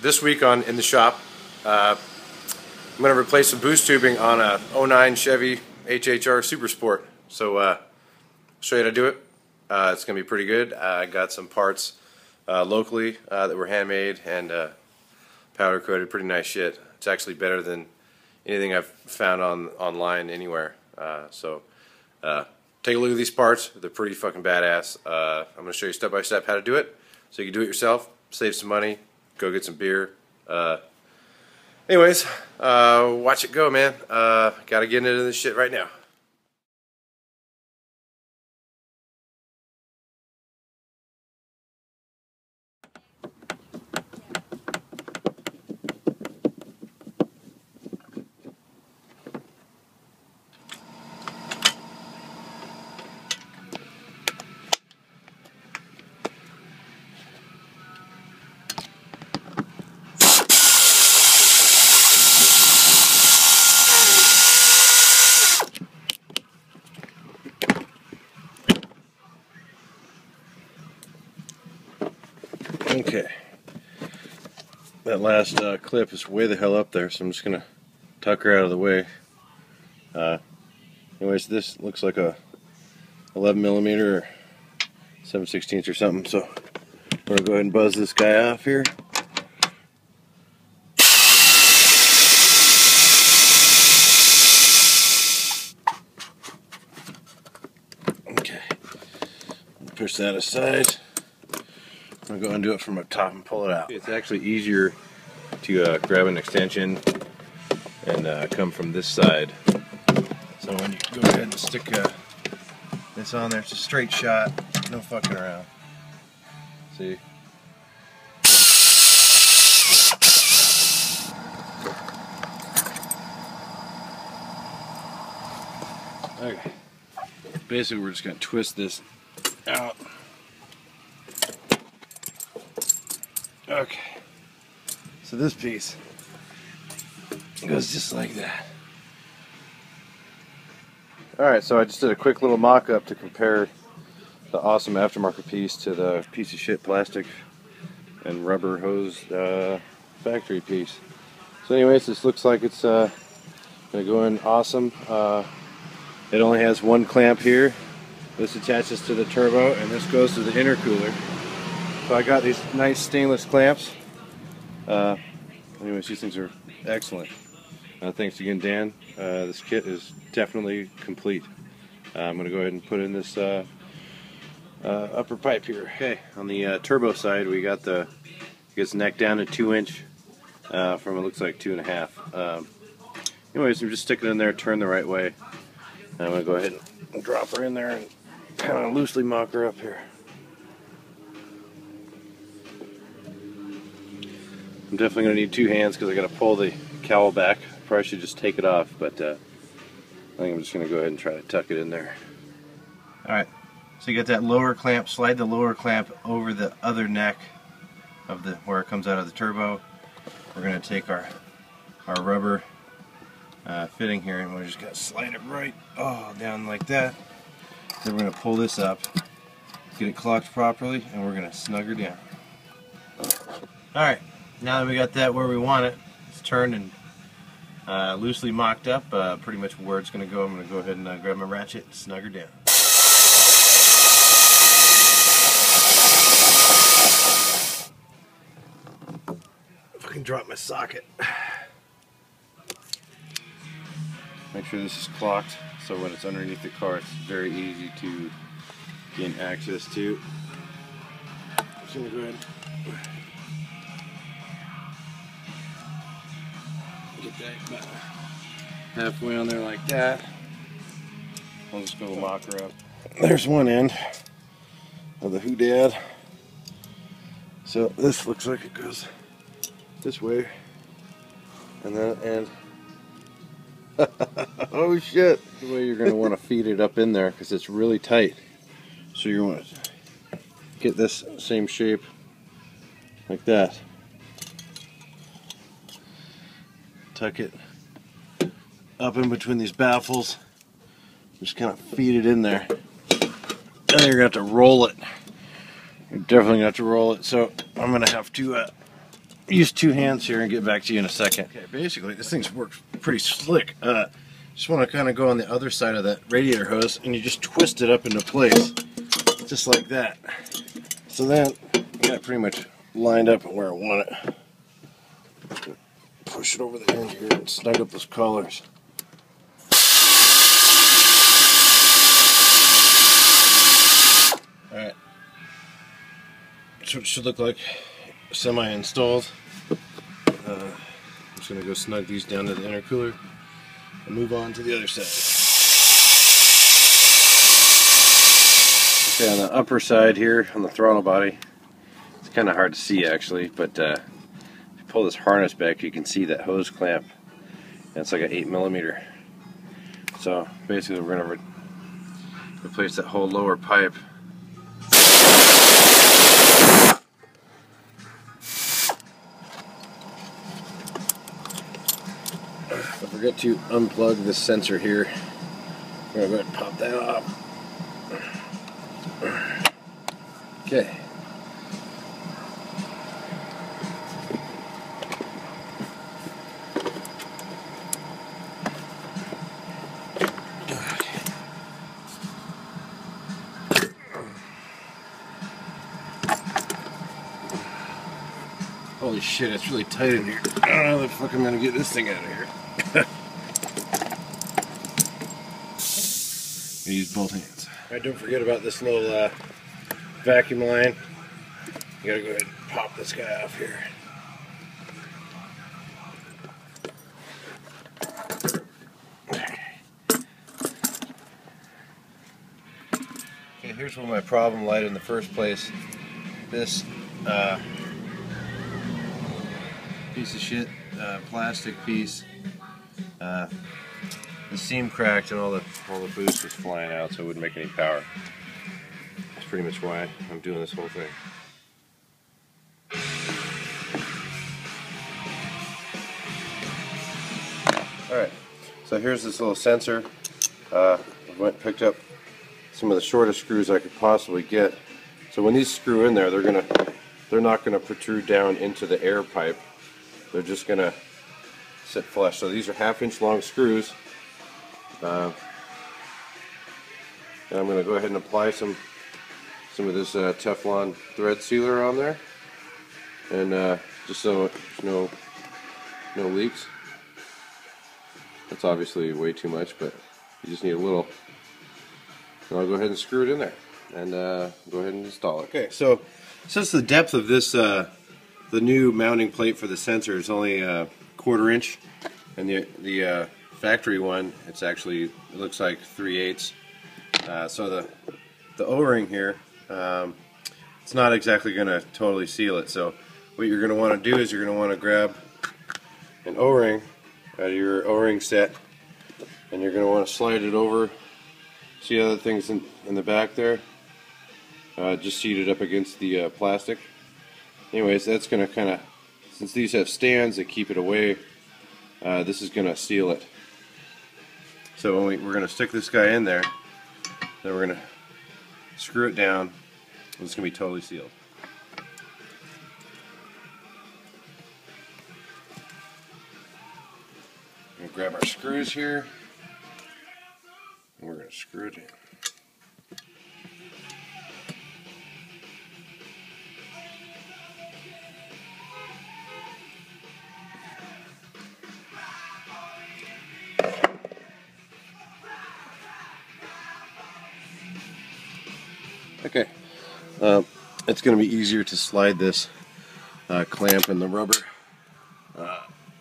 this week in the shop, I'm going to replace some boost tubing on a 09 Chevy HHR Super Sport. So I'll show you how to do it. It's going to be pretty good. I got some parts locally that were handmade and powder coated. Pretty nice shit. It's actually better than anything I've found online anywhere. Take a look at these parts. They're pretty fucking badass. I'm going to show you step by step how to do it, so you can do it yourself, save some money, go get some beer. Anyways, watch it go, man. Gotta get into this shit right now. Okay, that last clip is way the hell up there, so I'm just gonna tuck her out of the way. Anyways, this looks like a 11mm or 7/16 or something, so we're gonna go ahead and buzz this guy off here. Okay, push that aside. I'm going to go undo it from up top and pull it out. It's actually easier to grab an extension and come from this side. So when you go ahead and stick this on there, it's a straight shot, no fucking around. See? Okay. Basically, we're just going to twist this out. Okay, so this piece goes just like that. Alright, so I just did a quick little mock-up to compare the awesome aftermarket piece to the piece of shit plastic and rubber hose factory piece. So anyways, this looks like it's going to go in awesome. It only has one clamp here. This attaches to the turbo and this goes to the intercooler. So I got these nice stainless clamps. Anyways, these things are excellent. Thanks again, Dan. This kit is definitely complete. I'm going to go ahead and put in this upper pipe here. Okay, on the turbo side, we got it gets neck down to 2-inch from it looks like 2.5. Anyways, I'm just sticking it in there, turn the right way. I'm going to go ahead and drop her in there and kind of loosely mock her up here. I'm definitely going to need 2 hands because I got to pull the cowl back. Probably should just take it off, but I think I'm just going to go ahead and try to tuck it in there. Alright, so you got that lower clamp. Slide the lower clamp over the other neck of where it comes out of the turbo. We're going to take our rubber fitting here and we're just going to slide it right down like that. Then we're going to pull this up, get it clocked properly, and we're going to snug her down. Alright. Now that we got that where we want it, it's turned and loosely mocked up, pretty much where it's going to go, I'm going to go ahead and grab my ratchet and snug her down. If I can drop my socket. Make sure this is clocked, so when it's underneath the car, it's very easy to gain access to. Just going to go ahead and get that about halfway on there like that. I'll just go mock her up. There's one end of the hoodad. So this looks like it goes this way. And that end. Oh shit! The way you're going to want to feed it up in there because it's really tight. So you want to get this same shape like that. Tuck it up in between these baffles. Just kind of feed it in there. And you're going to have to roll it. You're definitely going to have to roll it. So I'm going to have to use two hands here and get back to you in a second. Okay, basically this thing's works pretty slick. Just want to kind of go on the other side of that radiator hose and you just twist it up into place, just like that. So then I got it pretty much lined up where I want it. Push it over the end here and snug up those collars. Alright, that's what it should look like semi-installed. I'm just going to go snug these down to the intercooler and move on to the other side. Okay, on the upper side here on the throttle body, it's kind of hard to see actually, but if you pull this harness back you can see that hose clamp, and it's like an 8mm. So basically we're going to replace that whole lower pipe. I forget to unplug this sensor here. I'm going to go ahead and pop that off. Okay. Holy shit, it's really tight in here. I don't know how the fuck I'm gonna get this thing out of here. I use both hands. Alright, don't forget about this little vacuum line. You gotta go ahead and pop this guy off here. Okay, here's where my problem lied in the first place. This piece of shit, plastic piece. The seam cracked and all the boost was flying out, so it wouldn't make any power. That's pretty much why I'm doing this whole thing. Alright, so here's this little sensor. I went and picked up some of the shortest screws I could possibly get. So when these screw in there, they're not gonna protrude down into the air pipe. They're just gonna sit flush. So these are 1/2 inch long screws. And I'm going to go ahead and apply some of this Teflon thread sealer on there, and just so there's no leaks. That's obviously way too much, but you just need a little. And I'll go ahead and screw it in there and go ahead and install it. Okay, so since the depth of this, the new mounting plate for the sensor is only 1/4 inch, and the factory one, it's actually, it looks like 3/8. So the O-ring here, it's not exactly going to totally seal it. So what you're going to want to do is you're going to want to grab an O-ring out of your O-ring set, and you're going to want to slide it over. See other things in the back there? Just seat it up against the plastic. Anyways, that's going to kind of, since these have stands that keep it away, this is going to seal it. So we're going to stick this guy in there, then we're going to screw it down, and it's going to be totally sealed. We're going to grab our screws here, and we're going to screw it in. Okay, it's going to be easier to slide this clamp and the rubber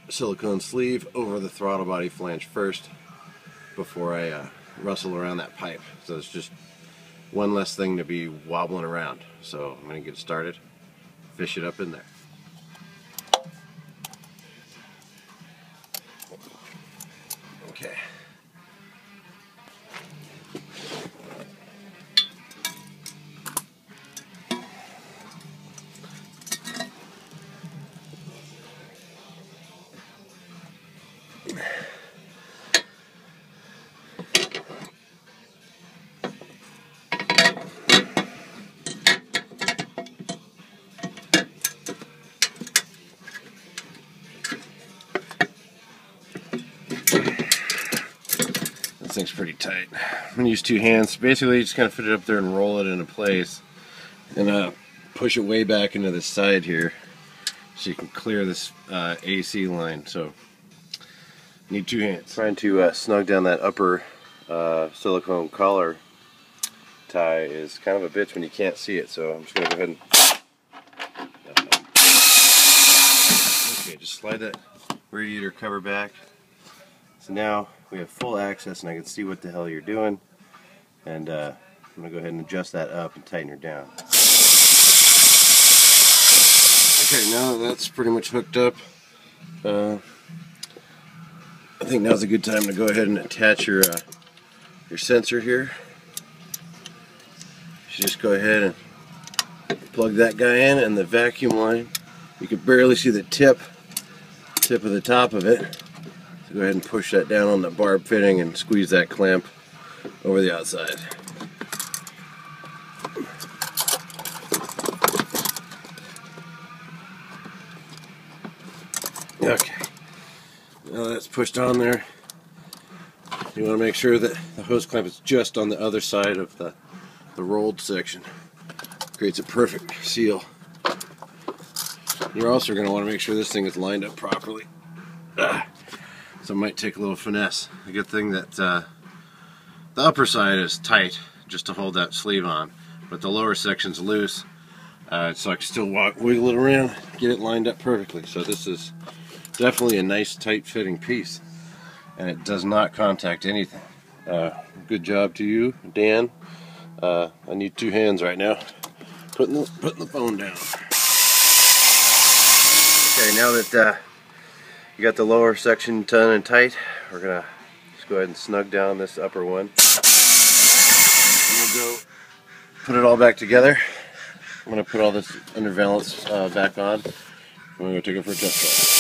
silicone sleeve over the throttle body flange first before I rustle around that pipe. So it's just one less thing to be wobbling around. So I'm going to get started, fish it up in there. Okay. thing's pretty tight. I'm gonna use two hands. Basically, just kind of fit it up there and roll it into place, and push it way back into the side here, so you can clear this AC line. So, need two hands. Trying to snug down that upper silicone collar tie is kind of a bitch when you can't see it. So I'm just gonna go ahead and okay, just slide that radiator cover back. So now we have full access and I can see what the hell you're doing, and I'm going to go ahead and adjust that up and tighten her down. Okay, now that that's pretty much hooked up, I think now's a good time to go ahead and attach your sensor here. You just go ahead and plug that guy in, and the vacuum line, you can barely see the tip of the top of it. So go ahead and push that down on the barb fitting and squeeze that clamp over the outside. Okay, now that's pushed on there. You want to make sure that the hose clamp is just on the other side of the rolled section. Creates a perfect seal. You're also going to want to make sure this thing is lined up properly. So it might take a little finesse. The good thing that the upper side is tight just to hold that sleeve on, but the lower section's loose, so I can still wiggle it around, get it lined up perfectly. So this is definitely a nice tight fitting piece, and it does not contact anything. Good job to you, Dan. I need two hands right now. Putting the phone down. Okay, now that you got the lower section done and tight, we're gonna just go ahead and snug down this upper one. And we'll go put it all back together. I'm gonna put all this undervalance back on. I'm gonna go take it for a test drive.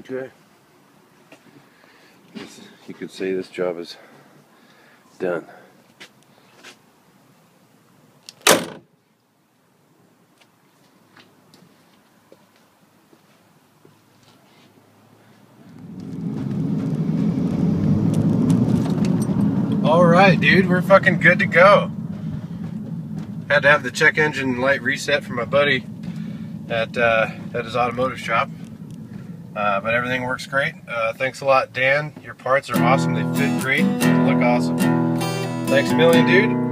Okay. You could say this job is done. Alright, dude, we're fucking good to go. Had to have the check engine light reset for my buddy at his automotive shop. But everything works great. Thanks a lot, Dan. Your parts are awesome. They fit great. They look awesome. Thanks a million, dude.